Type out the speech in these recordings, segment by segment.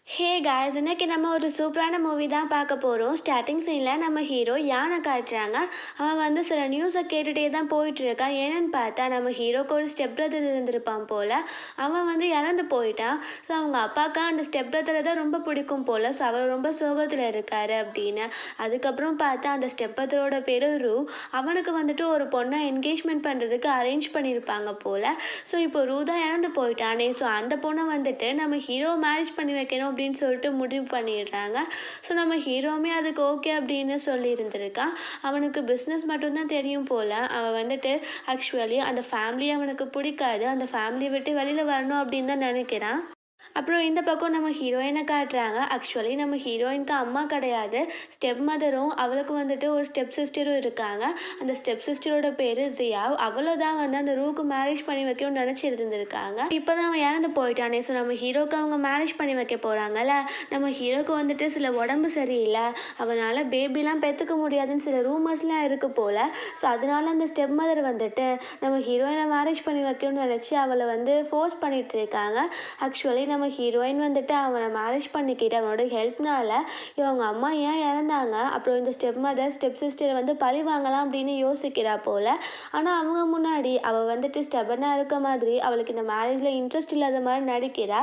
Hey guys, இன்னைக்கு நம்ம ஒரு சூப்பரான மூவி தான் பார்க்க போகிறோம். ஸ்டார்டிங் சீனில் நம்ம ஹீரோ யானை காட்டுறாங்க. அவன் வந்து சில நியூஸை கேட்டுகிட்டே தான் போயிட்டுருக்கான். ஏன்னு பார்த்தா நம்ம ஹீரோக்கு ஒரு ஸ்டெப் பிரதர் இருந்திருப்பான் போல். அவன் வந்து இறந்து போயிட்டான். ஸோ அவங்க அப்பாவுக்கு அந்த ஸ்டெப் பிரதரை தான் ரொம்ப பிடிக்கும் போல். ஸோ அவர் ரொம்ப சோகத்தில் இருக்கார் அப்படின்னு. அதுக்கப்புறம் பார்த்தா அந்த ஸ்டெப் பிரதரோட பேர் ரூ. அவனுக்கு வந்துட்டு ஒரு பொண்ணை என்கேஜ்மெண்ட் பண்ணுறதுக்கு அரேஞ்ச் பண்ணியிருப்பாங்க போல். ஸோ இப்போ ரூ தான் இறந்து போயிட்டானே. ஸோ அந்த பொண்ணை வந்துட்டு நம்ம ஹீரோ மேரேஜ் பண்ணி வைக்கணும் அப்படின்னு சொல்லிட்டு முடிவு பண்ணிடுறாங்க. ஸோ நம்ம ஹீரோவுமே அதுக்கு ஓகே அப்படின்னு சொல்லியிருந்திருக்கான். அவனுக்கு பிஸ்னஸ் மட்டும்தான் தெரியும் போல். அவன் வந்துட்டு ஆக்சுவலி அந்த ஃபேமிலி அவனுக்கு பிடிக்காது. அந்த ஃபேமிலியை விட்டு வெளியில் வரணும் அப்படின்னு தான் நினைக்கிறான். அப்புறம் இந்த பக்கம் நம்ம ஹீரோயினை காட்டுறாங்க. ஆக்சுவலி நம்ம ஹீரோயினுக்கு அம்மா கிடையாது, ஸ்டெப் மதரும் அவளுக்கு வந்துட்டு ஒரு ஸ்டெப் சிஸ்டரும் இருக்காங்க. அந்த ஸ்டெப் சிஸ்டரோட பேர் ஜியா. அவளை தான் வந்து அந்த ரூக்கு மேரேஜ் பண்ணி வைக்கணும்னு நினச்சிருந்துருக்காங்க. இப்போ தான் அவன் இறந்து போயிட்டானே. ஸோ நம்ம ஹீரோக்கு அவங்க மேரேஜ் பண்ணி வைக்க போகிறாங்கல்ல. நம்ம ஹீரோக்கு வந்துட்டு சில உடம்பு சரியில்லை, அவனால் பேபிலாம் பெற்றுக்க முடியாதுன்னு சில ரூமர்ஸ்லாம் இருக்குது போல். ஸோ அதனால அந்த ஸ்டெப் மதர் வந்துட்டு நம்ம ஹீரோயினை மேரேஜ் பண்ணி வைக்கணும்னு நினச்சி அவளை வந்து ஃபோர்ஸ் பண்ணிகிட்டு இருக்காங்க. ஆக்சுவலி நம்ம ஹீரோயின் வந்துட்டு அவனை மேரேஜ் பண்ணிக்கிட்டு அவனோட ஹெல்ப்னால இவங்க அம்மா ஏன் இறந்தாங்க, அப்புறம் இந்த ஸ்டெப் மதர் ஸ்டெப் சிஸ்டரை வந்து பழி வாங்கலாம் அப்படின்னு யோசிக்கிறா போல். ஆனால் அவங்க முன்னாடி அவள் வந்துட்டு ஸ்டெபனாக இருக்க மாதிரி அவளுக்கு இந்த மேரேஜில் இன்ட்ரெஸ்ட் இல்லாத மாதிரி நடிக்கிறா.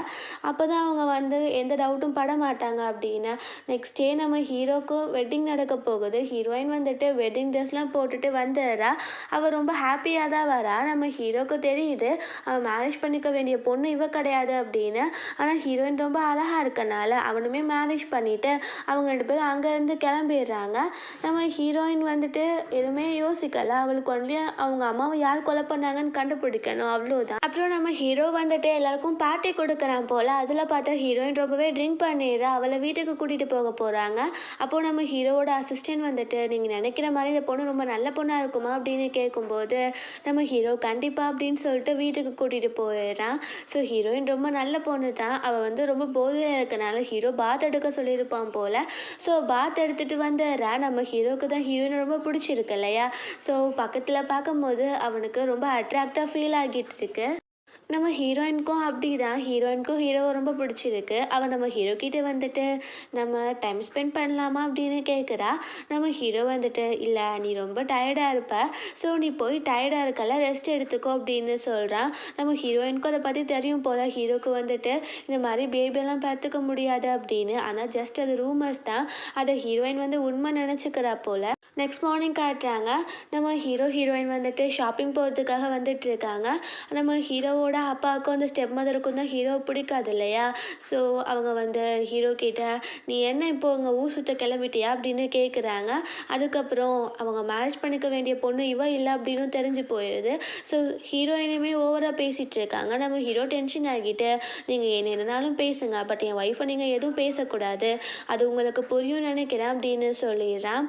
அப்போ தான் அவங்க வந்து எந்த டவுட்டும் பட மாட்டாங்க அப்படின்னு. நெக்ஸ்ட் டே நம்ம ஹீரோக்கும் வெட்டிங் நடக்க போகுது. ஹீரோயின் வந்துட்டு வெட்டிங் ட்ரெஸ்லாம் போட்டுட்டு வந்துடுறா. அவள் ரொம்ப ஹாப்பியாக தான் வரா. நம்ம ஹீரோக்கு தெரியுது அவன் மேரேஜ் பண்ணிக்க வேண்டிய பொண்ணு இவ கிடையாது அப்படின்னு. ஆனால் ஹீரோயின் ரொம்ப அழகாக இருக்கனால அவனுமே மேரேஜ் பண்ணிவிட்டு அவங்க 2 பேரும் அங்கேருந்து கிளம்பிடுறாங்க. நம்ம ஹீரோயின் வந்துட்டு எதுவுமே யோசிக்கலை. அவளுக்கு ஒன்லி அவங்க அம்மாவை யார் கொலை பண்ணாங்கன்னு கண்டுபிடிக்கணும், அவ்வளோதான். அப்புறம் நம்ம ஹீரோ வந்துட்டு எல்லாருக்கும் பார்ட்டி கொடுக்குறான் போல். அதில் பார்த்தா ஹீரோயின் ரொம்பவே ட்ரிங்க் பண்ணிடுறா. அவளை வீட்டுக்கு கூட்டிகிட்டு போக போகிறாங்க. அப்போது நம்ம ஹீரோவோட அசிஸ்டன்ட் வந்துட்டு நீங்கள் நினைக்கிற மாதிரி இந்த பொண்ணு ரொம்ப நல்ல பொண்ணாக இருக்குமா அப்படின்னு கேட்கும்போது நம்ம ஹீரோ கண்டிப்பாக அப்படின்னு சொல்லிட்டு வீட்டுக்கு கூட்டிகிட்டு போயிடுறான். ஸோ ஹீரோயின் ரொம்ப நல்ல பொண்ணு தான். அவள் வந்து ரொம்ப போதையாக இருக்கனால ஹீரோ பாத் எடுக்க சொல்லியிருப்பான் போல். ஸோ பாத் எடுத்துகிட்டு வந்துடுறா. நம்ம ஹீரோவுக்கு தான் ஹீரோயினை ரொம்ப பிடிச்சிருக்கு இல்லையா. ஸோ பக்கத்தில் பார்க்கும்போது அவனுக்கு ரொம்ப அட்ராக்டாக ஃபீல் ஆகிட்டு இருக்கு. நம்ம ஹீரோயினுக்கும் அப்படி தான். ஹீரோயினுக்கும் ஹீரோவை ரொம்ப பிடிச்சிருக்கு. அவள் நம்ம ஹீரோ கிட்டே வந்துட்டு நம்ம டைம் ஸ்பெண்ட் பண்ணலாமா அப்படின்னு கேட்குறா. நம்ம ஹீரோ வந்துட்டு இல்லை, நீ ரொம்ப டயர்டாக இருப்ப, ஸோ நீ போய் டயர்டாக இருக்கல, ரெஸ்ட் எடுத்துக்கோ அப்படின்னு சொல்கிறான். நம்ம ஹீரோயினுக்கும் அதை பற்றி தெரியும் போல். ஹீரோக்கு வந்துட்டு இந்த மாதிரி பேபியெல்லாம் பார்த்துக்க முடியாது அப்படின்னு. ஆனால் ஜஸ்ட் அது ரூமர்ஸ் தான். அதை ஹீரோயின் வந்து உண்மை நினச்சிக்கிறா போல். நெக்ஸ்ட் மார்னிங் காட்டுறாங்க. நம்ம ஹீரோயின் வந்துட்டு ஷாப்பிங் போகிறதுக்காக வந்துட்டு இருக்காங்க. நம்ம ஹீரோவோட அப்பாவுக்கும் அந்த ஸ்டெப் மதருக்கும் தான் ஹீரோ பிடிக்காது இல்லையா. ஸோ அவங்க வந்து ஹீரோ கிட்ட நீ என்ன இப்போ உங்கள் ஊர் சுற்ற கிளம்பிட்டியா அப்படின்னு கேட்குறாங்க. அதுக்கப்புறம் அவங்க மேரேஜ் பண்ணிக்க வேண்டிய பொண்ணு இவ இல்லை அப்படின்னு தெரிஞ்சு போயிடுது. ஸோ ஹீரோயினுமே ஓவராக பேசிகிட்டு இருக்காங்க. நம்ம ஹீரோ டென்ஷன் ஆகிட்டு நீங்கள் என்னென்னாலும் பேசுங்க, பட் என் ஒய்ஃபை நீங்கள் எதுவும் பேசக்கூடாது, அது உங்களுக்கு புரியும் நினைக்கிறேன் அப்படின்னு சொல்லிடுறான்.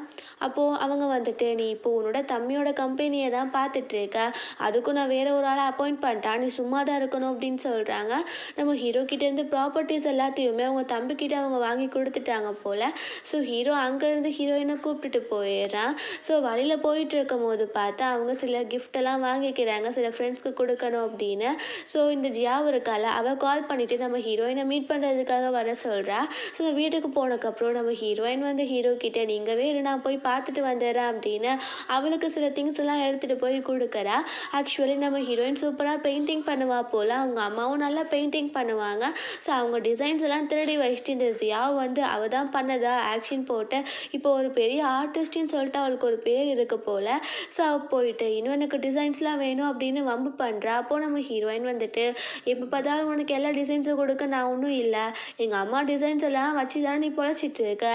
அப்போது அவங்க வந்துட்டு நீ இப்போ உன்னோட தம்பியோட கம்பெனியை தான் பார்த்துட்ருக்க, அதுக்கும் நான் வேறு ஒரு ஆளை அப்பாயிண்ட் பண்ணிட்டேன், நீ சும்மா தான் இருக்கணும் அப்படின்னு சொல்கிறாங்க. நம்ம ஹீரோ கிட்டேருந்து ப்ராப்பர்ட்டிஸ் எல்லாத்தையுமே அவங்க தம்பிக்கிட்ட அவங்க வாங்கி கொடுத்துட்டாங்க போல். ஸோ ஹீரோ அங்கேருந்து ஹீரோயினை கூப்பிட்டுட்டு போயிடுறான். ஸோ வழியில் போயிட்டு இருக்கும் போது பார்த்தா அவங்க சில கிஃப்டெல்லாம் வாங்கிக்கிறாங்க, சில ஃப்ரெண்ட்ஸ்க்கு கொடுக்கணும் அப்படின்னு. ஸோ இந்த ஜியாவும் இருக்கால, அவள் கால் பண்ணிவிட்டு நம்ம ஹீரோயினை மீட் பண்ணுறதுக்காக வர சொல்கிறா. ஸோ வீட்டுக்கு போனதுக்கப்புறம் நம்ம ஹீரோயின் வந்து ஹீரோ கிட்டே நீங்கவே இரு, நான் போய் பார்த்துட்டு வந்துடுறேன் அப்படின்னு அவளுக்கு சில திங்ஸ் எல்லாம் எடுத்துகிட்டு போய் கொடுக்குறா. ஆக்சுவலி நம்ம ஹீரோயின் சூப்பராக பெயிண்டிங் பண்ணுவா போல். அவங்க அம்மாவும் நல்லா பெயிண்டிங் பண்ணுவாங்க. ஸோ அவங்க டிசைன்ஸ் எல்லாம் திருடி வச்சுட்டு இந்த ஜியாவை வந்து அவள் தான் பண்ணதா ஆக்ஷன் போட்டு இப்போ ஒரு பெரிய ஆர்டிஸ்ட்னு சொல்லிட்டு அவளுக்கு ஒரு பேர் இருக்கு போல். ஸோ அவள் போயிட்டு இன்னும் எனக்கு டிசைன்ஸ்லாம் வேணும் அப்படின்னு வம்பு பண்ணுறா. அப்போது நம்ம ஹீரோயின் வந்துட்டு எப்போ பார்த்தாலும் உனக்கு எல்லா டிசைன்ஸும் கொடுக்க நான் ஒன்றும் இல்லை, எங்கள் அம்மா டிசைன்ஸ் எல்லாம் வச்சு தானே நீ பொழைச்சிட்டு இருக்க,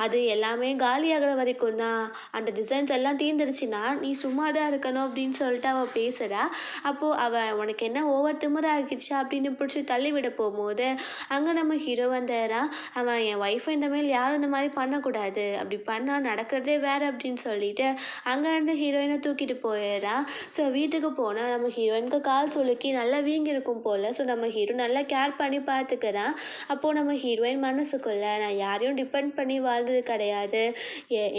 அது எல்லாமே காலியாகிற வரைக்கும் தான், அந்த டிசைன்ஸ் எல்லாம் தீர்ந்துருச்சுன்னா நீ சும்மா தான் இருக்கணும் அப்படின்னு சொல்லிட்டு அவள் பேசுகிறா. அப்போது அவள் உனக்கு என்ன ஓவர் திமிர ஆகிடுச்சா அப்படின்னு பிடிச்சி தள்ளி விட போகும்போது அங்கே நம்ம ஹீரோ வந்துடுறான். அவன் என் ஒய்ஃபை இந்த மாதிரி யாரும் இந்த மாதிரி பண்ணக்கூடாது, அப்படி பண்ணால் நடக்கிறதே வேறு அப்படின்னு சொல்லிட்டு அங்கேருந்து ஹீரோயினை தூக்கிட்டு போயிடுறான். ஸோ வீட்டுக்கு போனால் நம்ம ஹீரோயினுக்கு கால் சுளுக்கி நல்லா வீங்கியிருக்கும் போல். ஸோ நம்ம ஹீரோ நல்லா கேர் பண்ணி பார்த்துக்கிறான். அப்போது நம்ம ஹீரோயின் மனசுக்குள்ள நான் யாரையும் டிபெண்ட் பண்ணி வாழ்ந்தது கிடையாது,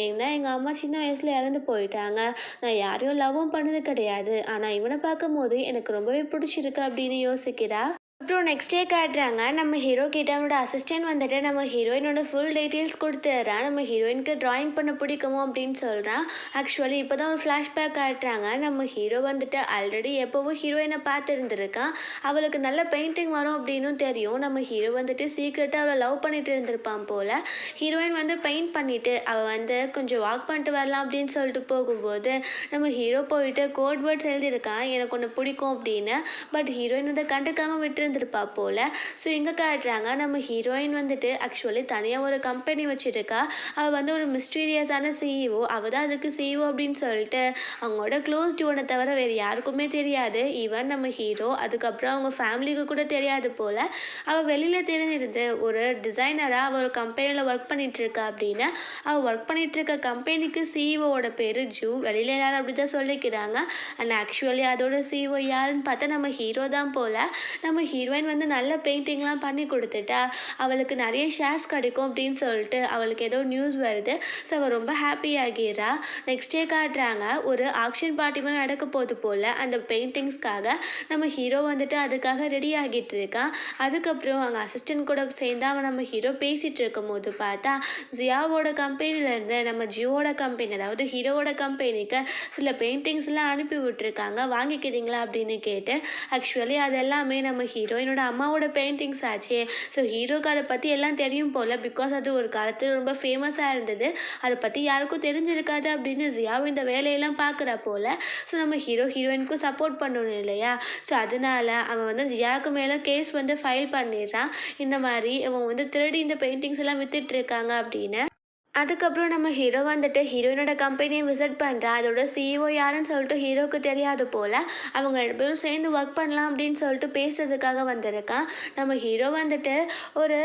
ஏன்னா எங்கள் அம்மா சின்ன வயசில் இறந்து போயிட்டாங்க, நான் யாரையும் லவ்வும் பண்ணது கிடையாது, ஆனால் இவனை பார்க்கும்போது எனக்கு ரொம்பவே பிடிச்சிருக்கு அப்படின்னு யோசிக்கிறா. அப்புறம் நெக்ஸ்ட் டே காட்டுறாங்க நம்ம ஹீரோ கிட்ட அவனோட அசிஸ்டன்ட் வந்துட்டு நம்ம ஹீரோயினோட ஃபுல் டீட்டெயில்ஸ் கொடுத்துட்றான். நம்ம ஹீரோயினுக்கு ட்ராயிங் பண்ண பிடிக்குமோ அப்படின்னு சொல்கிறான். ஆக்சுவலி இப்போ தான் ஒரு ஃப்ளாஷ்பேக் காட்டுறாங்க. நம்ம ஹீரோ வந்துட்டு ஆல்ரெடி எப்போவும் ஹீரோயினை பார்த்துருந்துருக்கான். அவளுக்கு நல்ல பெயிண்டிங் வரும் அப்படின்னு தெரியும். நம்ம ஹீரோ வந்துட்டு சீக்கிரட்டாக அவளை லவ் பண்ணிட்டு இருந்திருப்பான் போல். ஹீரோயின் வந்து பெயிண்ட் பண்ணிவிட்டு அவள் வந்து கொஞ்சம் வாக் பண்ணிட்டு வரலாம் அப்படின்னு சொல்லிட்டு போகும்போது நம்ம ஹீரோ போயிட்டு கோட் வேர்ட்ஸ் எழுதியிருக்கான் எனக்கு ஒன்று பிடிக்கும் அப்படின்னு. பட் ஹீரோயின் வந்து கண்டுக்காமல் விட்டுருந்துருப்பா போல். ஸோ இங்கே காட்டுறாங்க நம்ம ஹீரோயின் வந்துட்டு ஆக்சுவலி தனியாக ஒரு கம்பெனி வச்சுருக்கா. அவள் வந்து ஒரு மிஸ்டீரியஸான சிஇஓ. அவள் தான் அதுக்கு சிஇஓ அப்படின்னு சொல்லிட்டு அவங்களோட க்ளோஸ் டியூனை தவிர வேறு யாருக்குமே தெரியாது. ஈவன் நம்ம ஹீரோ அதுக்கப்புறம் அவங்க ஃபேமிலிக்கு கூட தெரியாது போல். அவள் வெளியில் தெரிஞ்சிருந்து ஒரு டிசைனராக அவள் ஒரு கம்பெனியில் ஒர்க் பண்ணிகிட்ருக்கா அப்படின்னு. அவள் ஒர்க் பண்ணிகிட்ருக்க கம்பெனிக்கு சிஇஓவோட பேர் ஜூ. வெளியில் எல்லாரும் அப்படி தான் சொல்லிக்கிறாங்க. அண்ட் ஆக்சுவலி அதோட சிஇஓ யாருன்னு பார்த்தா நம்ம ஹீரோ தான் போல். நம்ம ஹீரோயின் வந்து நல்ல பெயிண்டிங்லாம் பண்ணி கொடுத்துட்டா அவளுக்கு நிறைய ஷேர்ஸ் கிடைக்கும் அப்படின்னு சொல்லிட்டு அவளுக்கு ஏதோ நியூஸ் வருது. ஸோ அவள் ரொம்ப ஹாப்பி ஆகிறா. நெக்ஸ்ட் டே காட்டுறாங்க ஒரு ஆக்ஷன் பார்ட்டி மாதிரி நடக்க போகுது போல். அந்த பெயிண்டிங்ஸ்க்காக நம்ம ஹீரோ வந்துட்டு அதுக்காக ரெடி ஆகிட்டு இருக்கான். அதுக்கப்புறம் அங்கே அசிஸ்டன்ட் கூட சேர்ந்து அவன் நம்ம ஹீரோ பேசிகிட்டு இருக்கும் போது பார்த்தா ஜியாவோட கம்பெனிலேருந்து நம்ம ஜியோட கம்பெனி அதாவது ஹீரோவோட கம்பெனிக்கு சில பெயிண்டிங்ஸ்லாம் அனுப்பி விட்டுருக்காங்க வாங்கிக்கிறீங்களா அப்படின்னு கேட்டு. ஆக்சுவலி அது எல்லாமே நம்ம ஹீரோயினோட அம்மாவோட பெயிண்டிங்ஸ் ஆச்சே. ஸோ ஹீரோக்கு அதை பற்றி எல்லாம் தெரியும் போல். பிகாஸ் அது ஒரு காலத்தில் ரொம்ப ஃபேமஸாக இருந்தது. அதை பற்றி யாருக்கும் தெரிஞ்சிருக்காது அப்படின்னு ஜியாவும் இந்த வேலையெல்லாம் பார்க்குறா போல். ஸோ நம்ம ஹீரோயினுக்கும் சப்போர்ட் பண்ணணும் இல்லையா. ஸோ அதனால அவன் வந்து ஜியாவுக்கு மேலே கேஸ் வந்து ஃபைல் பண்ணிடுறான். இந்த மாதிரி இவன் வந்து திருடி இந்த பெயிண்டிங்ஸ் எல்லாம் வித்துட்ருக்காங்க அப்படின்னு. அதுக்கப்புறம் நம்ம ஹீரோ வந்துட்டு ஹீரோயினோட கம்பெனியை விசிட் பண்ணுறான். அதோட சிஇஓ யாருன்னு சொல்லிட்டு ஹீரோவுக்கு தெரியாது போல். அவங்க 2 பேரும் சேர்ந்து ஒர்க் பண்ணலாம் அப்படின்னு சொல்லிட்டு பேசுறதுக்காக வந்திருக்கான். நம்ம ஹீரோ வந்துட்டு ஒரு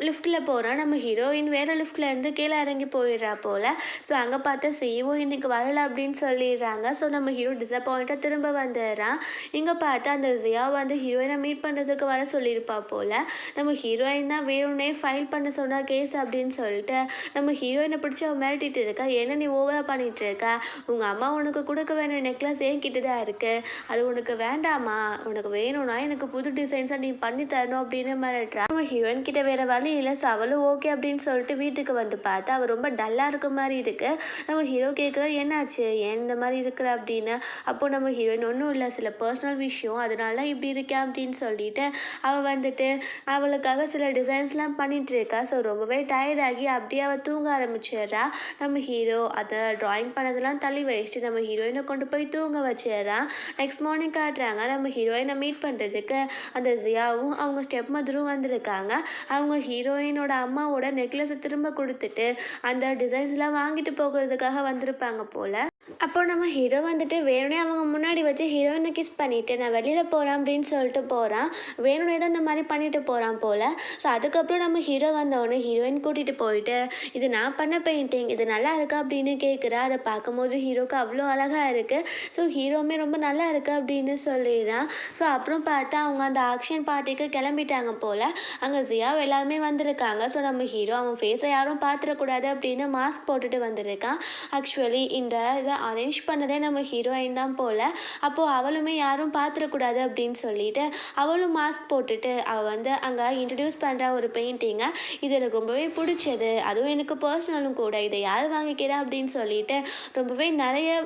லிஃப்ட்டில் போகிறான். நம்ம ஹீரோயின் வேறு லிஃப்ட்டில் இருந்து கீழே இறங்கி போயிடுறா போல். ஸோ அங்கே பார்த்து சிஇஓ இன்னைக்கு வரலை அப்படின்னு சொல்லிடுறாங்க. ஸோ நம்ம ஹீரோ டிசப்பாயிண்ட்டாக திரும்ப வந்துடுறான். இங்கே பார்த்து அந்த ஜியா வந்து ஹீரோயினை மீட் பண்ணுறதுக்கு வர சொல்லியிருப்பா போல். நம்ம ஹீரோயின் தான் வேணும்னே ஃபைல் பண்ண சொன்னா கேஸ் அப்படின்னு சொல்லிட்டு நம்ம ஹீரோயினை பிடிச்சி அவன் மிரட்டிட்டு இருக்கா. ஏன்னா நீ ஓவராக பண்ணிகிட்டு இருக்க. உங்கள் அம்மா உனக்கு கொடுக்க வேணும் நெக்லஸ் என்கிட்ட தான் இருக்குது. அது உனக்கு வேண்டாமா? உனக்கு வேணும்னா எனக்கு புது டிசைன்ஸாக நீ பண்ணி தரணும் அப்படின்னு மிரட்டுறா. நம்ம ஹீரோயின் கிட்ட வேறு வழி இல்லை. ஸோ அவளும் ஓகே அப்படின்னு சொல்லிட்டு வீட்டுக்கு வந்து பார்த்தா அவள் ரொம்ப டல்லாக இருக்க மாதிரி இருக்குது. நம்ம ஹீரோ கேட்குறா என்னாச்சு ஏன் இந்த மாதிரி இருக்கிற அப்படின்னு. அப்போது நம்ம ஹீரோயின் ஒன்றும் இல்லை சில பர்சனல் விஷயம் அதனால தான் இப்படி இருக்கேன் அப்படின்னு சொல்லிட்டு அவள் வந்துட்டு அவளுக்காக சில டிசைன்ஸ்லாம் பண்ணிகிட்டு இருக்கா. ஸோ ரொம்பவே டயர்டாகி அப்படியே அவள் தூங்க ஆரம்பிச்சிடுறா. நம்ம ஹீரோ அதை ட்ராயிங் பண்ணதெல்லாம் தள்ளி வச்சுட்டு நம்ம ஹீரோயினை கொண்டு போய் தூங்க வச்சிடுறான். நெக்ஸ்ட் மார்னிங் காட்டுறாங்க நம்ம ஹீரோயினை மீட் பண்ணுறதுக்கு அந்த ஜியாவும் அவங்க ஸ்டெப் மதரும் வந்திருக்காங்க. அவங்க ஹீரோயினோட அம்மாவோட நெக்லஸை திரும்ப கொடுத்துட்டு அந்த டிசைன்ஸ்லாம் வாங்கிட்டு போகிறதுக்காக வந்திருப்பாங்க போல். அப்போ நம்ம ஹீரோ வந்துட்டு வேணும்னே அவங்க முன்னாடி வச்சு ஹீரோயினை கிஸ் பண்ணிவிட்டு நான் வெளியில் போகிறேன் அப்படின்னு சொல்லிட்டு போகிறான். வேணும்னே தான் இந்த மாதிரி பண்ணிட்டு போகிறான் போல். ஸோ அதுக்கப்புறம் நம்ம ஹீரோ வந்தோடனே ஹீரோயின் கூட்டிகிட்டு போயிட்டு இது நான் பண்ண பெயிண்டிங் இது நல்லா இருக்கா அப்படின்னு கேட்குறா. அதை பார்க்கும்போது ஹீரோக்கு அவ்வளோ அழகாக இருக்குது. ஸோ ஹீரோவுமே ரொம்ப நல்லா இருக்குது அப்படின்னு சொல்லிடுறான். ஸோ அப்புறம் பார்த்தா அவங்க அந்த ஆக்ஷன் பார்ட்டிக்கு கிளம்பிட்டாங்க போல். அங்கே ஜியாவை எல்லாருமே வந்திருக்காங்க. ஸோ நம்ம ஹீரோ அவன் ஃபேஸை யாரும் பார்த்துடக்கூடாது அப்படின்னு மாஸ்க் போட்டுட்டு வந்திருக்கான். ஆக்சுவலி இந்த இதை அரேஞ்ச் பண்ணதே நம்ம ஹீரோயின் தான் போல். அப்போது அவளுமே யாரும் பார்த்துடக்கூடாது அப்படின்னு சொல்லிட்டு அவளும் மாஸ்க் போட்டுட்டு அவள் வந்து அங்கே இன்ட்ரடியூஸ் பண்ணுற ஒரு பெயிண்டிங்கை இது எனக்கு ரொம்பவே பிடிச்சது அதுவும் எனக்கு பர்சனலும் கூட இதை யார் வாங்கிக்கிறா அப்படின்னு சொல்லிட்டு ரொம்பவே நிறைய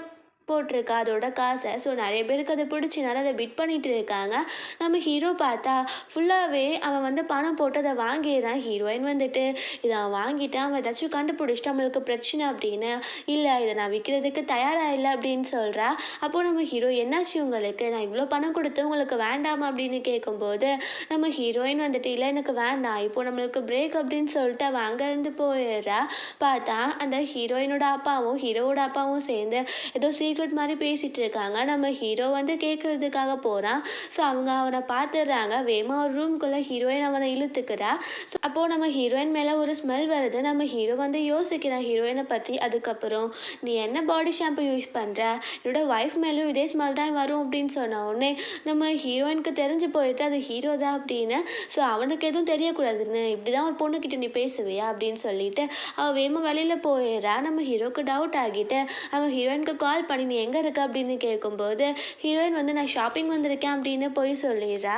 போட்டிருக்கா அதோட காசை. ஸோ நிறைய பேருக்கு அது பிடிச்சினால அதை பிட் பண்ணிகிட்டு இருக்காங்க. நம்ம ஹீரோ பார்த்தா ஃபுல்லாகவே அவன் வந்து பணம் போட்டு அதை வாங்கிடுறான். ஹீரோயின் வந்துட்டு இதை அவன் வாங்கிட்டான் அவன் ஏதாச்சும் கண்டுபிடிச்சிட்டு நம்மளுக்கு பிரச்சனை அப்படின்னு இல்லை இதை நான் விற்கிறதுக்கு தயாராக இல்லை அப்படின்னு சொல்கிறா. அப்போது நம்ம ஹீரோ என்னாச்சு உங்களுக்கு நான் இவ்வளோ பணம் கொடுத்து உங்களுக்கு வேண்டாமா அப்படின்னு கேட்கும்போது நம்ம ஹீரோயின் வந்துட்டு இல்லை எனக்கு வேண்டாம் இப்போ நம்மளுக்கு பிரேக் அப்படின்னு சொல்லிட்டு அவன் அங்கேருந்து போயிடுறா. பார்த்தா அந்த ஹீரோயினோட அப்பாவும் ஹீரோவோட அப்பாவும் சேர்ந்து ஏதோ சீக்ரெட் மாதிரி பேசிகிட்டு இருக்காங்க. நம்ம ஹீரோ வந்து கேட்கறதுக்காக போகிறான். ஸோ அவங்க அவனை பார்த்துடுறாங்க. வேகமாக ஒரு ரூம்குள்ளே ஹீரோயின் அவனை இழுத்துக்கிறா. ஸோ அப்போது நம்ம ஹீரோயின் மேலே ஒரு ஸ்மெல் வருது. நம்ம ஹீரோ வந்து யோசிக்கிறான் ஹீரோயினை பற்றி. அதுக்கப்புறம் நீ என்ன பாடி ஷாம்பு யூஸ் பண்ணுற என்னோட ஒய்ஃப் மேலேயும் இதே ஸ்மெல் தான் வரும் அப்படின்னு சொன்ன உடனே நம்ம ஹீரோயினுக்கு தெரிஞ்சு போயிட்டு அது ஹீரோ தான் அப்படின்னு. ஸோ அவனுக்கு எதுவும் தெரியக்கூடாதுன்னு இப்படி தான் ஒரு பொண்ணுக்கிட்ட நீ பேசுவியா அப்படின்னு சொல்லிட்டு அவள் வேகமாக வெளியில் போயிடுறா. நம்ம ஹீரோக்கு டவுட் ஆகிட்டு அவன் ஹீரோயினுக்கு கால் பண்ணி நீ எங்கே இருக்க அப்படின்னு கேட்கும்போது ஹீரோயின் வந்து நான் ஷாப்பிங் வந்திருக்கேன் அப்படின்னு போய் சொல்லிடுறா.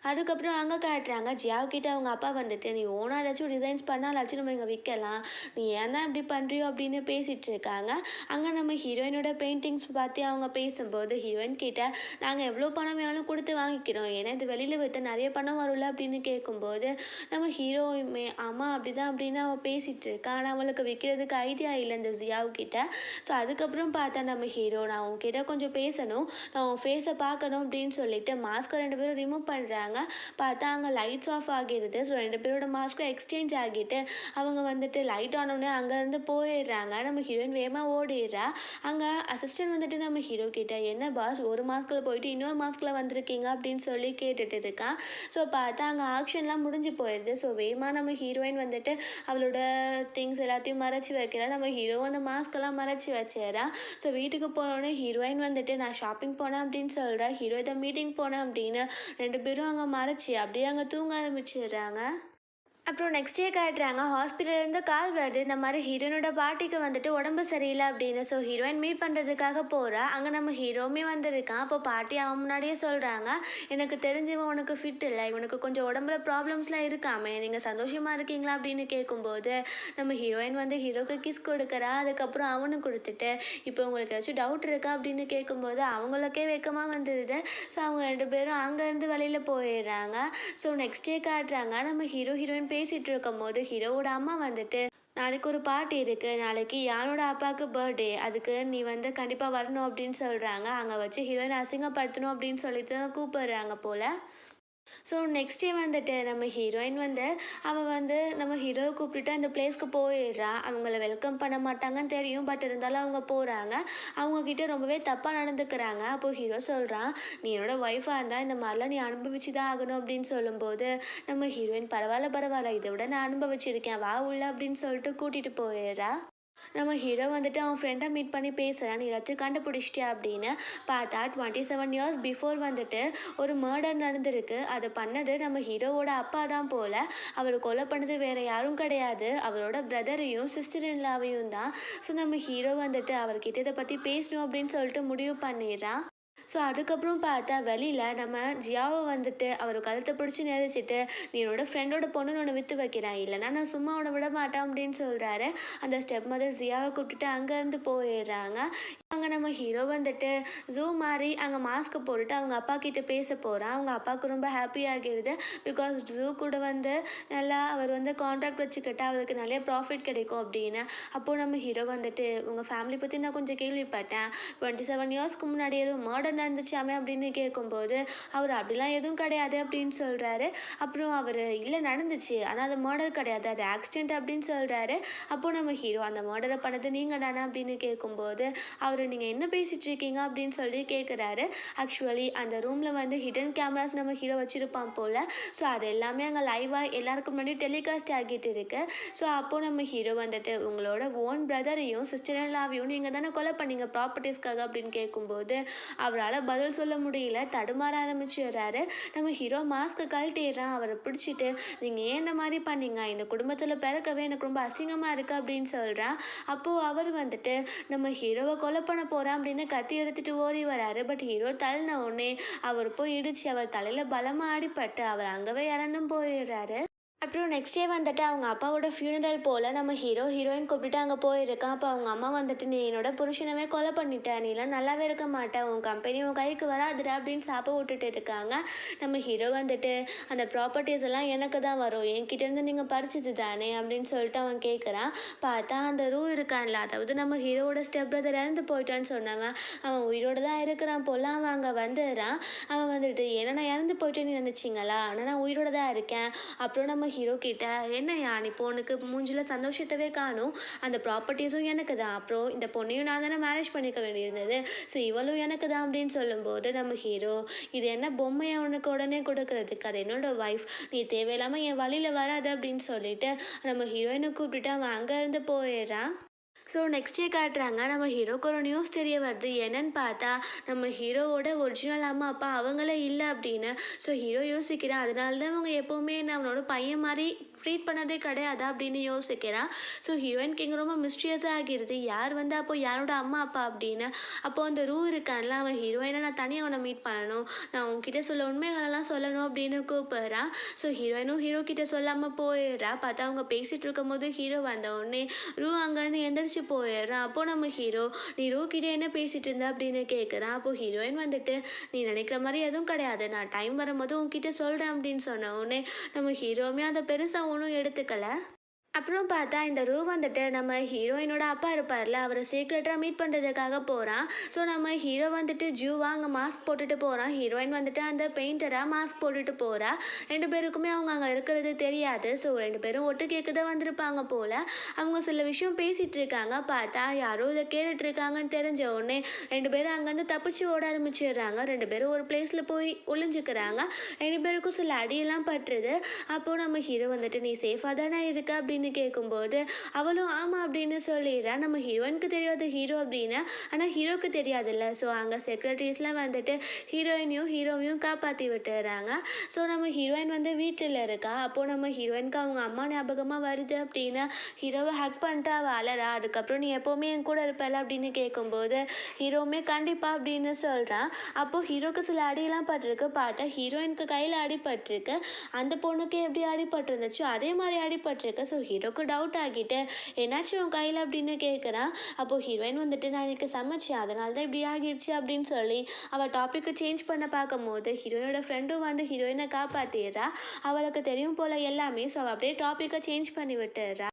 அதுக்கப்புறம் அங்கே காட்டுறாங்க ஜியாவுக்கிட்ட அவங்க அப்பா வந்துட்டு, "நீ ஓனா ஏதாச்சும் டிசைன்ஸ் பண்ணாலாச்சும் நம்ம இங்கே விற்கலாம். நீ ஏன் தான் இப்படி பண்ணுறியோ?" அப்படின்னு பேசிகிட்டு இருக்காங்க. அங்கே நம்ம ஹீரோயினோட பெயிண்டிங்ஸ் பற்றி அவங்க பேசும்போது ஹீரோயின் கிட்ட, "நாங்கள் எவ்வளோ பணம் வேணாலும் கொடுத்து வாங்கிக்கிறோம். ஏன்னா இது வெளியில் விற்று நிறைய பணம் வரும்ல." அப்படின்னு கேட்கும்போது நம்ம ஹீரோயுமே, "ஆமாம் அப்படிதான்" அப்படின்னு அவள் பேசிகிட்டு இருக்கா. ஆனால் அவளுக்கு விற்கிறதுக்கு ஐடியா இல்லை இந்த ஜியாவுக்கிட்ட. ஸோ அதுக்கப்புறம் பார்த்தா நம்ம ஹீரோ, "நான் உன்கிட்ட கொஞ்சம் பேசணும். நான் உன் ஃபேஸை பார்க்கணும்." அப்படின்னு சொல்லிட்டு மாஸ்க்கை 2 பேரும் ரிமூவ் பண்ணுறாங்க. பார்த்தா அங்கே லைட்ஸ் ஆஃப் ஆகிருது. ஸோ 2 பேரோட மாஸ்க்கும் எக்ஸ்சேஞ்ச் ஆகிட்டு அவங்க வந்துட்டு லைட் ஆனோடனே அங்கேருந்து போயிடுறாங்க. நம்ம ஹீரோயின் வேகமாக ஓடிடுறா. அங்கே அசிஸ்டன்ட் வந்துட்டு நம்ம ஹீரோ கிட்ட, "என்ன பாஸ் ஒரு மாஸ்கில் போயிட்டு இன்னொரு மாஸ்கில் வந்திருக்கீங்க?" அப்படின்னு சொல்லி கேட்டுட்டு இருக்கான். ஸோ பார்த்தா அங்கே ஆக்ஷன்லாம் முடிஞ்சு போயிடுது. ஸோ வேகமாக நம்ம ஹீரோயின் வந்துட்டு அவளோட திங்ஸ் எல்லாத்தையும் மறைச்சி வைக்கிறா. நம்ம ஹீரோ அந்த மாஸ்கெல்லாம் மறைச்சி வச்சிடறா. ஸோ வீட்டுக்கு போனோடனே ஹீரோயின் வந்துட்டு, "நான் ஷாப்பிங் போனேன்" அப்படின்னு சொல்கிறா. ஹீரோ இதை மீட்டிங் போனேன் அப்படின்னு 2 பேரும் அங்கே மறைச்சி அப்படியே அங்கே தூங்க ஆரம்பிச்சிடுறாங்க. அப்புறம் நெக்ஸ்ட் டே காட்டுறாங்க ஹாஸ்பிட்டல்லேருந்து கால் வருது, இந்த மாதிரி ஹீரோயினோட பாட்டிக்கு வந்துட்டு உடம்பு சரியில்லை அப்படின்னு. ஸோ ஹீரோயின் மீட் பண்ணுறதுக்காக போகிறா. அங்கே நம்ம ஹீரோவுமே வந்திருக்கான். அப்போ பாட்டி அவன் முன்னாடியே சொல்கிறாங்க, "எனக்கு தெரிஞ்சவன் உனக்கு ஃபிட் இல்லை, இவனுக்கு கொஞ்சம் உடம்புல ப்ராப்ளம்ஸ்லாம் இருக்காமே, நீங்கள் சந்தோஷமாக இருக்கீங்களா?" அப்படின்னு கேட்கும்போது நம்ம ஹீரோயின் வந்து ஹீரோக்கு கிஸ் கொடுக்குறா. அதுக்கப்புறம் அவனும் கொடுத்துட்டு, "இப்போ உங்களுக்கு ஏதாச்சும் டவுட் இருக்கா?" அப்படின்னு கேட்கும்போது அவங்களுக்கே வெக்கமாக வந்துடுது. ஸோ அவங்க 2 பேரும் அங்கேருந்து வெளியில் போயிடுறாங்க. ஸோ நெக்ஸ்ட் டே காட்டுறாங்க நம்ம ஹீரோயின் பேசிகிட்டு இருக்கும்போது ஹீரோவோட அம்மா வந்துட்டு, "நாளைக்கு ஒரு பார்ட்டி இருக்குது, நாளைக்கு யானோட அப்பாவுக்கு பர்த்டே, அதுக்கு நீ வந்து கண்டிப்பாக வரணும்" அப்படின்னு சொல்கிறாங்க. அங்கே வச்சு ஹீரோயின் அசிங்கப்படுத்தணும் அப்படின்னு சொல்லிட்டு தான் கூப்பிடுறாங்க போல். ஸோ நெக்ஸ்ட் டே வந்துட்டு நம்ம ஹீரோயின் வந்து அவள் வந்து நம்ம ஹீரோவை கூப்பிட்டுட்டு அந்த பிளேஸ்க்கு போயிடுறா. அவங்கள வெல்கம் பண்ண மாட்டாங்கன்னு தெரியும். பட் இருந்தாலும் அவங்க போகிறாங்க. அவங்கக்கிட்ட ரொம்பவே தப்பாக நடந்துக்கிறாங்க. அப்போது ஹீரோ சொல்கிறான், "நீ என்னோட ஒய்ஃபாக இருந்தால் இந்த மாதிரிலாம் நீ அனுபவிச்சு தான் ஆகணும்" அப்படின்னு சொல்லும்போது நம்ம ஹீரோயின், "பரவாயில்ல பரவாயில்ல, இதை விட நான் அனுபவிச்சிருக்கேன், வா உள்ள" அப்படின்னு சொல்லிட்டு கூட்டிகிட்டு போயிடுறா. நம்ம ஹீரோ வந்துட்டு அவன் ஃப்ரெண்டை மீட் பண்ணி பேசுகிறான், "நீ எல்லாத்தையும் கண்டுபிடிச்சிட்டியா?" அப்படின்னு. பார்த்தா 27 இயர்ஸ் பிஃபோர் வந்துட்டு ஒரு மர்டர் நடந்திருக்கு. அதை பண்ணது நம்ம ஹீரோவோட அப்பா தான் போல். அவர் கொலை பண்ணது வேறு யாரும் கிடையாது, அவரோட பிரதரையும் சிஸ்டர் இன்லாவையும் தான். ஸோ நம்ம ஹீரோ வந்துட்டு அவர்கிட்ட இதை பற்றி பேசணும் அப்படின்னு சொல்லிட்டு முடிவு பண்ணிடுறான். ஸோ அதுக்கப்புறம் பார்த்தா வெளியில் நம்ம ஜியாவை வந்துட்டு அவர் கழுத்தை பிடிச்சி நெரிச்சிட்டு, "நீ என்னோட ஃப்ரெண்டோட பொண்ணுன்னு ஒன்று விற்று வைக்கிறேன், இல்லைனா நான் சும்மா உன்னை விட மாட்டேன்" அப்படின்னு சொல்கிறாரு. அந்த ஸ்டெப் மதர் ஜியாவை கூப்பிட்டுட்டு அங்கேருந்து போயிடுறாங்க. அங்கே நம்ம ஹீரோ வந்துட்டு ஜூ மாதிரி அங்கே மாஸ்க்கு போட்டுட்டு அவங்க அப்பா கிட்ட பேச போகிறான். அவங்க அப்பாவுக்கு ரொம்ப ஹாப்பி ஆகிடுது. பிகாஸ் ஜூ கூட வந்து நல்லா அவர் வந்து கான்ட்ராக்ட் வச்சுக்கிட்டா அவருக்கு நிறைய ப்ராஃபிட் கிடைக்கும் அப்படின்னு. அப்போது நம்ம ஹீரோ வந்துட்டு, "உங்கள் ஃபேமிலி பற்றி நான் கொஞ்சம் கேள்விப்பட்டேன், 27 இயர்ஸ்க்கு முன்னாடி எதுவும் மர்டர் நடந்துச்சாமே" அப்படின்னு கேட்கும்போது அவர், "அப்படிலாம் எதுவும் கிடையாது" அப்படின்னு சொல்கிறாரு. அப்புறம் அவர், "இல்லை நடந்துச்சு, ஆனால் அது மர்டர் கிடையாது, அது ஆக்சிடென்ட்" அப்படின்னு சொல்கிறாரு. அப்போது நம்ம ஹீரோ, "அந்த மர்டரை பண்ணது நீங்கள் தானே?" அப்படின்னு கேட்கும்போது அவர், "நீங்கள் என்ன பேசிகிட்டு இருக்கீங்க?" அப்படின்னு சொல்லி கேட்குறாரு. ஆக்சுவலி அந்த ரூமில் வந்து ஹிடன் கேமராஸ் நம்ம ஹீரோ வச்சுருப்பான் போல். ஸோ அது எல்லாமே அங்கே லைவாக எல்லாருக்கும் முன்னாடி டெலிகாஸ்ட் ஆகிட்டு இருக்கு. ஸோ அப்போது நம்ம ஹீரோ வந்துட்டு, "உங்களோட ஓன் பிரதரையும் சிஸ்டர் இன் லாவையும் நீங்கள் தானே கொலை பண்ணீங்க ப்ராப்பர்ட்டிஸ்க்காக" அப்படின்னு கேட்கும்போது அவரால் பதில் சொல்ல முடியல, தடுமாற ஆரம்பிச்சிடுறாரு. நம்ம ஹீரோ மாஸ்க்கை கழட்டிடுறான். அவரை பிடிச்சிட்டு, "நீங்கள் ஏன் இந்த மாதிரி பண்ணீங்க? இந்த குடும்பத்தில் பிறக்கவே எனக்கு ரொம்ப அசிங்கமாக இருக்குது" அப்படின்னு சொல்கிறான். அப்போது அவர் வந்துட்டு நம்ம ஹீரோவை கொலை பண்ண போகிறான் அப்படின்னு கத்தி எடுத்துகிட்டு ஓடி வராரு. பட் ஹீரோ தள்ளின உடனே அவர் போய் இடித்து அவர் தலையில் பலமாக அடிபட்டு அவர் அங்கவே இறந்தும் போயிடுறாரு. அப்புறம் நெக்ஸ்ட் டே வந்துட்டு அவங்க அப்பாவோட ஃபியூனரல் போல் நம்ம ஹீரோயின் கூப்பிட்டுட்டு அங்கே போயிருக்கான். அப்போ அவங்க அம்மா வந்துட்டு, "நீ என்னோட புருஷனவே கொலை பண்ணிட்ட, நீலாம் நல்லாவே இருக்க மாட்ட, உன் கம்பெனி உன் கைக்கு வராதுடா" அப்படின்னு சாப்ப விட்டுட்டு இருக்காங்க. நம்ம ஹீரோ வந்துட்டு, "அந்த ப்ராப்பர்ட்டிஸ் எல்லாம் எனக்கு தான் வரும், என்கிட்டேருந்து நீங்கள் பறிச்சது தானே" அப்படின்னு சொல்லிட்டு அவன் கேட்குறான். பார்த்தா அந்த ரூ இருக்கான்ல, அதாவது நம்ம ஹீரோவோட ஸ்டெப் பிரதர் இறந்து போயிட்டான்னு சொன்னவன், அவன் உயிரோடு தான் இருக்கிறான் போல். அவன் அங்கே வந்துடுறான். அவன் வந்துட்டு, "ஏன்னா நான் இறந்து போயிட்டேன்னு நினச்சிங்களா, ஆனால் நான் உயிரோடு தான் இருக்கேன்." அப்புறம் நம்ம ஹீரோ கிட்ட, "என்னையா நீ பொண்ணுக்கு மூஞ்சில் சந்தோஷத்தவே காணும், அந்த ப்ராப்பர்ட்டிஸும் எனக்கு தான், அப்புறம் இந்த பொண்ணையும் நான் தானே மேரேஜ் பண்ணிக்க வேண்டியிருந்தது, ஸோ இவளும் எனக்கு தான்" அப்படின்னு சொல்லும்போது நம்ம ஹீரோ, "இது என்ன பொம்மையை உனக்கு உடனே கொடுக்கறதுக்கு, அது என்னோட ஒய்ஃப், நீ தேவையில்லாமல் என் வழியில் வராது" அப்படின்னு சொல்லிட்டு நம்ம ஹீரோயினை கூப்பிட்டுட்டு அவன் அங்கேருந்து போயிடுறான். ஸோ நெக்ஸ்ட் டே காட்டுறாங்க நம்ம ஹீரோக்கு ஒரு நியூஸ் தெரிய வருது. என்னன்னு பார்த்தா நம்ம ஹீரோவோட ஒரிஜினல் அம்மா அப்பா அவங்களே இல்லை அப்படின்னு. ஸோ ஹீரோ யோசிக்கிறான், அதனால தான் அவங்க எப்போவுமே என்ன அவனோட பையன் மாதிரி ட்ரீட் பண்ணதே கிடையாதா அப்படின்னு யோசிக்கிறான். ஸோ ஹீரோயினுக்கு இங்கே ரொம்ப மிஸ்டீரியஸாக ஆகிருது. யார் வந்து அப்போ யாரோட அம்மா அப்பா அப்படின்னு. அப்போ அந்த ரூ இருக்கான்ல, அவன் ஹீரோயினை நான் தனியாக அவனை மீட் பண்ணணும், நான் உன்கிட்ட சொல்ல உண்மைகளெல்லாம் சொல்லணும் அப்படின்னு கூப்பிட்றான். ஸோ ஹீரோயினும் ஹீரோ கிட்ட சொல்லாமல் போயிடுறா. பார்த்தா அவங்க பேசிகிட்டு இருக்கும்போது ஹீரோ வந்த உடனே ரூ அங்கேருந்து எந்திரிச்சு போயிடுறான். அப்போது நம்ம ஹீரோ, நீ ரூ கிட்ட என்ன பேசிகிட்டு இருந்த அப்படின்னு கேட்குறான். அப்போது ஹீரோயின் வந்துட்டு, நீ நினைக்கிற மாதிரி எதுவும் கிடையாது, நான் டைம் வரும்போது உன்கிட்ட சொல்கிறேன் அப்படின்னு சொன்ன உடனே நம்ம ஹீரோவுமே அதை பெருசாக ஒன்றும் எடுத்துக்கல. அப்புறம் பார்த்தா இந்த ரூ வந்துட்டு நம்ம ஹீரோயினோட அப்பா இருப்பார்ல, அவரை சீக்ரெட்டாக மீட் பண்ணுறதுக்காக போகிறான். ஸோ நம்ம ஹீரோ வந்துட்டு ஜூவா அங்கே மாஸ்க் போட்டுட்டு போகிறான். ஹீரோயின் வந்துட்டு அந்த பெயிண்டராக மாஸ்க் போட்டுட்டு போகிறா. 2 பேருக்குமே அவங்க அங்கே இருக்கிறது தெரியாது. ஸோ 2 பேரும் ஒட்டு கேட்க தான் வந்திருப்பாங்க போல். அவங்க சில விஷயம் பேசிகிட்டு இருக்காங்க. பார்த்தா யாரோ இதை கேட்டுட்டு இருக்காங்கன்னு தெரிஞ்ச உடனே 2 பேரும் அங்கேருந்து தப்பிச்சு ஓட ஆரம்பிச்சிடுறாங்க. 2 பேரும் ஒரு பிளேஸில் போய் ஒளிஞ்சுக்கிறாங்க. 2 பேருக்கும் சில அடியெல்லாம் பட்டுருது. அப்போது நம்ம ஹீரோ வந்துட்டு, நீ சேஃபாக தானே இருக்க அப்படின்னு கேட்கும்போது அவளும் ஆமாம் அப்படின்னு சொல்லிடுறா. நம்ம ஹீரோயினுக்கு தெரியாது ஹீரோ அப்படின்னு, ஆனால் ஹீரோக்கு தெரியாதுல்ல. ஸோ அங்கே செக்ரட்டரிஸ்லாம் வந்துட்டு ஹீரோவையும் காப்பாற்றி விட்டுறாங்க. ஸோ நம்ம ஹீரோயின் வந்து வீட்டில் இருக்கா. அப்போது நம்ம ஹீரோயினுக்கு அவங்க அம்மா ஞாபகமாக வருது அப்படின்னு ஹீரோவை ஹக் பண்ணிட்டு அவள் அழறா. அதுக்கப்புறம் நீ எப்போவுமே என் கூட இருப்பல அப்படின்னு கேட்கும்போது ஹீரோவுமே கண்டிப்பாக அப்படின்னு சொல்கிறான். அப்போது ஹீரோக்கு சில அடியெல்லாம் பட்டிருக்கு. பார்த்தா ஹீரோயினுக்கு கையில் அடிபட்டிருக்கு. அந்த பொண்ணுக்கு எப்படி அடிபட்டிருந்துச்சோ அதே மாதிரி அடிபட்டிருக்கு. ஸோ ஹீரோக்கு டவுட் ஆகிட்டு, என்னாச்சு உன் கையில் அப்படின்னு கேட்குறான். அப்போது ஹீரோயின் வந்துட்டு, நான் எனக்கு சமைச்சேன் அதனால தான் இப்படி ஆகிடுச்சு அப்படின்னு சொல்லி அவள் டாப்பிக்கை சேஞ்ச் பண்ண பார்க்கும்போது ஹீரோயினோட ஃப்ரெண்டும் வந்து ஹீரோயினை காப்பாற்றிடுறா. அவளுக்கு தெரியும் போல் எல்லாமே. ஸோ அவள் அப்படியே டாப்பிக்கை சேஞ்ச் பண்ணி விட்டுறா.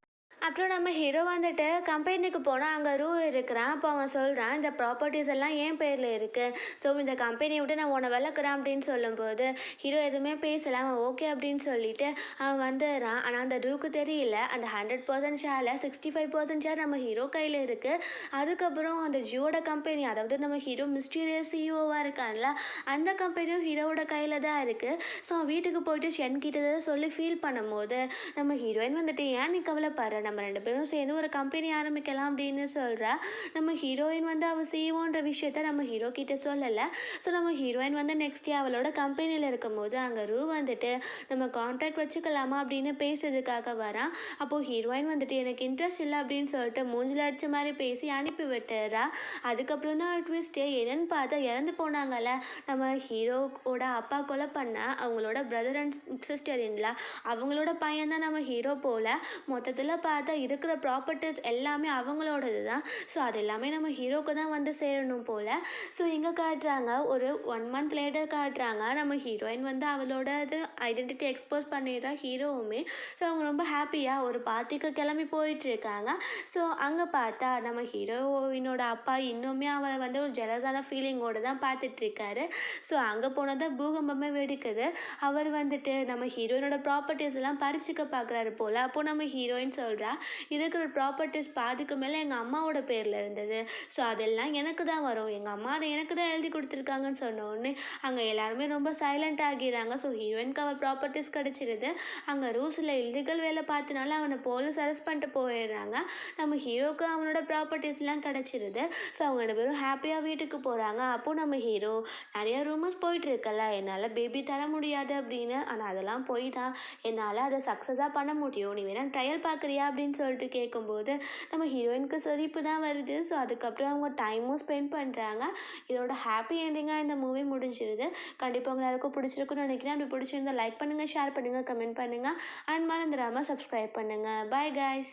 அப்புறம் நம்ம ஹீரோ வந்துட்டு கம்பெனிக்கு போனால் அங்கே ரூ இருக்கிறான். அப்போ அவன் சொல்கிறான், இந்த ப்ராப்பர்ட்டிஸ் எல்லாம் என் பேரில் இருக்குது, ஸோ இந்த கம்பெனியை விட்டு நான் உன்னை விளக்குறேன் அப்படின்னு சொல்லும்போது ஹீரோ எதுவுமே பேசலை. அவன் ஓகே அப்படின்னு சொல்லிட்டு அவன் வந்துடுறான். ஆனால் அந்த ரூக்கு தெரியல, அந்த 100% ஷேரில் 65% ஷேர் நம்ம ஹீரோ கையில் இருக்குது. அதுக்கப்புறம் அந்த ஜியோட கம்பெனி, அதாவது நம்ம ஹீரோ மிஸ்டீரியஸ் சிஇஓவாக இருக்கான்ல, அந்த கம்பெனியும் ஹீரோவோட கையில் தான் இருக்குது. ஸோ அவன் வீட்டுக்கு போயிட்டு ஷென் கிட்ட சொல்லி ஃபீல் பண்ணும்போது நம்ம ஹீரோயின் வந்துட்டு, ஏன் நீ கவலைப்படுற, நம்ம 2 பேரும் சேர்ந்து ஒரு கம்பெனி ஆரம்பிக்கலாம் அப்படின்னு சொல்கிறா. நம்ம ஹீரோயின் வந்து அவள் சிஇஓன்ற விஷயத்த நம்ம ஹீரோ கிட்ட சொல்லலை. ஸோ நம்ம ஹீரோயின் வந்து நெக்ஸ்ட் டே அவளோட கம்பெனியில் இருக்கும்போது அங்கே ரூ வந்துட்டு, நம்ம கான்ட்ராக்ட் வச்சுக்கலாமா அப்படின்னு பேசுறதுக்காக வரான். அப்போது ஹீரோயின் வந்துட்டு, எனக்கு இன்ட்ரெஸ்ட் இல்லை அப்படின்னு சொல்லிட்டு மூஞ்சில் அடித்த மாதிரி பேசி அனுப்பி விட்டுறா. அதுக்கப்புறம் தான் ஒரு ட்விஸ்ட்டு என்னன்னு பார்த்தா, இறந்து போனாங்கல்ல நம்ம ஹீரோவோட அப்பா கொலை பண்ண அவங்களோட பிரதர் அண்ட் சிஸ்டர் இன்லா, அவங்களோட பையன் தான் நம்ம ஹீரோ போல். மொத்தத்தில் பார்த்தா இருக்கிற ப்ராப்பர்ட்டிஸ் எல்லாமே அவங்களோடது தான். ஸோ அது எல்லாமே நம்ம ஹீரோக்கு தான் வந்து சேரணும் போல். ஸோ இங்கே காட்டுறாங்க ஒரு 1 மந்த் லேட்டர் காட்டுறாங்க. நம்ம ஹீரோயின் வந்து அவளோட இது ஐடென்டிட்டி எக்ஸ்போஸ் பண்ணிடுறா ஹீரோவுமே. ஸோ அவங்க ரொம்ப ஹாப்பியாக ஒரு பார்ட்டிக்கு கிளம்பி போயிட்டுருக்காங்க. ஸோ அங்கே பார்த்தா நம்ம ஹீரோயினோட அப்பா இன்னுமே அவளை வந்து ஒரு ஜெலஸான ஃபீலிங்கோடு தான் பார்த்துட்ருக்காரு. ஸோ அங்கே போனால் தான் பூகம்பமே வெடிக்குது. அவர் வந்துட்டு நம்ம ஹீரோயினோட ப்ராப்பர்ட்டிஸ் எல்லாம் பறிச்சுக்க பார்க்குறாரு போல். அப்போது நம்ம ஹீரோயின் சொல்கிறா, இருக்கிற ப்ராப்பர்ட்டிஸ் பாதிக்கு மேலே எங்கள் அம்மாவோட பேரில் இருந்தது, ஸோ அதெல்லாம் எனக்கு தான் வரும், எங்கள் அம்மா அதை எனக்கு தான் எழுதி கொடுத்துருக்காங்கன்னு சொன்ன உடனே அங்கே எல்லாருமே ரொம்ப சைலண்ட் ஆகிறாங்க. ஸோ ஹீரோயினுக்கு அவள் ப்ராப்பர்ட்டிஸ் கிடச்சிருது. அங்கே ரூஸில் இல்லீகல் வேலை பார்த்தனால அவனை போலீஸ் அரெஸ்ட் பண்ணிட்டு போயிடுறாங்க. நம்ம ஹீரோக்கு அவனோட ப்ராப்பர்ட்டிஸ்லாம் கிடச்சிருது. ஸோ அவங்க 2 பேரும் ஹாப்பியாக வீட்டுக்கு போகிறாங்க. அப்போது நம்ம ஹீரோ, நிறைய ரூமர்ஸ் போயிட்டுருக்கல, என்னால் பேபி தர முடியாது அப்படின்னு, ஆனால் அதெல்லாம் போய் தான், என்னால் அதை சக்ஸஸாக பண்ண முடியும், நீ வேணால் ட்ரையல் பார்க்குறியா அப்படின்னு சொல்லிட்டு கேட்கும்போது நம்ம ஹீரோயினுக்கு சிரிப்பு தான் வருது. ஸோ அதுக்கப்புறம் அவங்க டைமும் ஸ்பெண்ட் பண்ணுறாங்க. இதோட ஹாப்பி எண்டிங்காக இந்த மூவி முடிஞ்சிருது. கண்டிப்பாக உங்க எல்லாருக்கும் பிடிச்சிருக்குன்னு நினைக்கிறேன். அப்படி பிடிச்சிருந்தா லைக் பண்ணுங்கள், ஷேர் பண்ணுங்கள், கமெண்ட் பண்ணுங்கள் அண்ட் மறந்துடாமல் சப்ஸ்கிரைப் பண்ணுங்கள். Bye guys.